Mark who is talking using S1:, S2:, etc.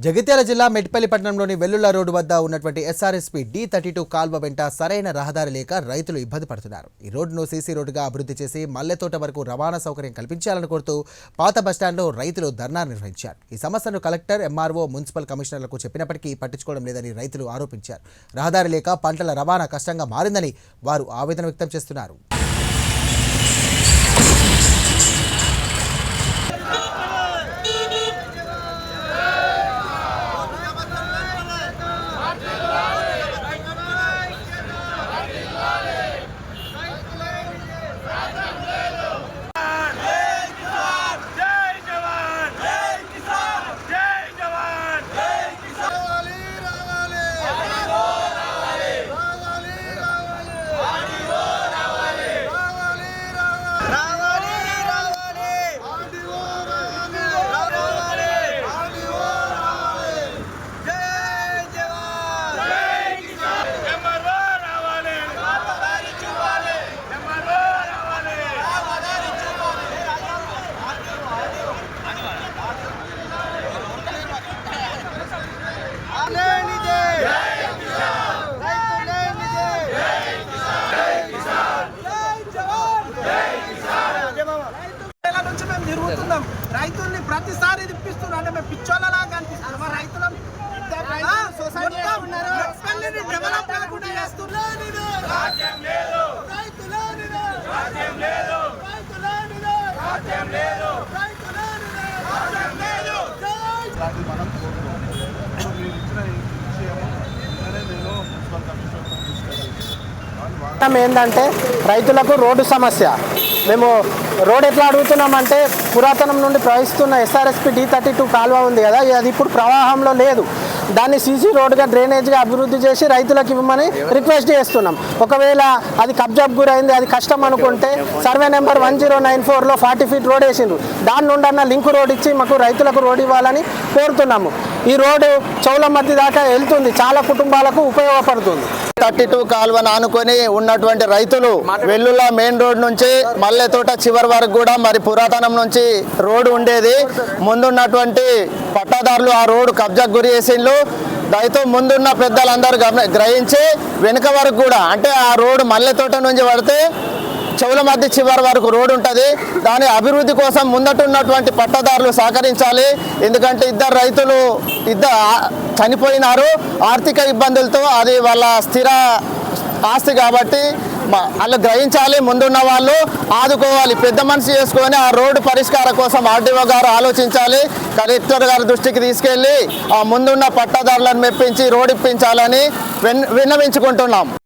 S1: జగిత్యాల జిల్లా మెట్పల్లి పట్టణంలోని వెల్లుల రోడ్డు వద్ద ఉన్నటువంటి ఎస్ఆర్ఎస్పీ D32 కాల్వ వెంట సరైన రహదారి లేక రైతులు ఇబ్బంది పడుతున్నారు. ఈ రోడ్డును సీసీ రోడ్డుగా అభివృద్ధి చేసి మల్లెతోట వరకు రవాణా సౌకర్యం కల్పించాలని కోరుతూ పాత బస్టాండ్లో రైతులు ధర్నా నిర్వహించారు. ఈ సమస్యను కలెక్టర్, ఎంఆర్ఓ, మున్సిపల్ కమిషనర్లకు చెప్పినప్పటికీ పట్టించుకోవడం లేదని రైతులు ఆరోపించారు. రహదారి లేక పంటల రవాణా కష్టంగా మారిందని వారు ఆవేదన వ్యక్తం చేస్తున్నారు.
S2: రైతుల్ని ప్రతిసారి తిప్పిస్తున్నారు అంటే మేము పిచ్చోళ్ళలా కనిపిస్తున్నాం. మా రైతులం డెవలప్ కాకుండా చేస్తున్నారు.
S3: ఏంటంటే రైతులకు రోడ్డు సమస్య. మేము రోడ్ ఎట్లా అడుగుతున్నామంటే పురాతనం నుండి ప్రవహిస్తున్న ఎస్ఆర్ఎస్పీ D32 కాలువ ఉంది కదా, అది ఇప్పుడు ప్రవాహంలో లేదు. దాన్ని సీసీ రోడ్డుగా డ్రైనేజ్గా అభివృద్ధి చేసి రైతులకు ఇవ్వమని రిక్వెస్ట్ చేస్తున్నాం. ఒకవేళ అది కబ్జాకు గురైంది, అది కష్టం అనుకుంటే సర్వే నెంబర్ 1094లో 40 ఫీట్ రోడ్ వేసిండ్రు. దాని నుండి లింక్ రోడ్ ఇచ్చి మాకు రైతులకు రోడ్ ఇవ్వాలని కోరుతున్నాము. ఈ రోడ్డు చౌల మధ్య దాకా వెళ్తుంది, చాలా కుటుంబాలకు ఉపయోగపడుతుంది.
S4: 32 కాలువను ఆనుకొని ఉన్నటువంటి రైతులు వెల్లుల మెయిన్ రోడ్ నుంచి మల్లెతోట చివరి వరకు కూడా మరి పురాతనం నుంచి రోడ్డు ఉండేది. ముందున్నటువంటి పట్టాదారులు ఆ రోడ్డు కబ్జాకు గురి చేసిండ్రు. దయతో ముందున్న పెద్దలందరూ గ్రహించి వెనుక వరకు కూడా అంటే ఆ రోడ్డు మల్లెతోట నుంచి పడితే చెవుల మధ్య చివరి వరకు రోడ్డు ఉంటుంది. దాని అభివృద్ధి కోసం ముందటున్నటువంటి పట్టదారులు సహకరించాలి. ఎందుకంటే ఇద్దరు రైతులు చనిపోయినారు ఆర్థిక ఇబ్బందులతో. అది వాళ్ళ స్థిర ఆస్తి కాబట్టి వాళ్ళు గ్రహించాలి. ముందున్న వాళ్ళు ఆదుకోవాలి, పెద్ద మనసు చేసుకొని ఆ రోడ్డు పరిష్కారం కోసం ఆర్డీఓ గారు ఆలోచించాలి. కలెక్టర్ గారి దృష్టికి తీసుకెళ్ళి ఆ ముందున్న పట్టదారులను మెప్పించి రోడ్డు ఇప్పించాలని విన్నవించుకుంటున్నాం.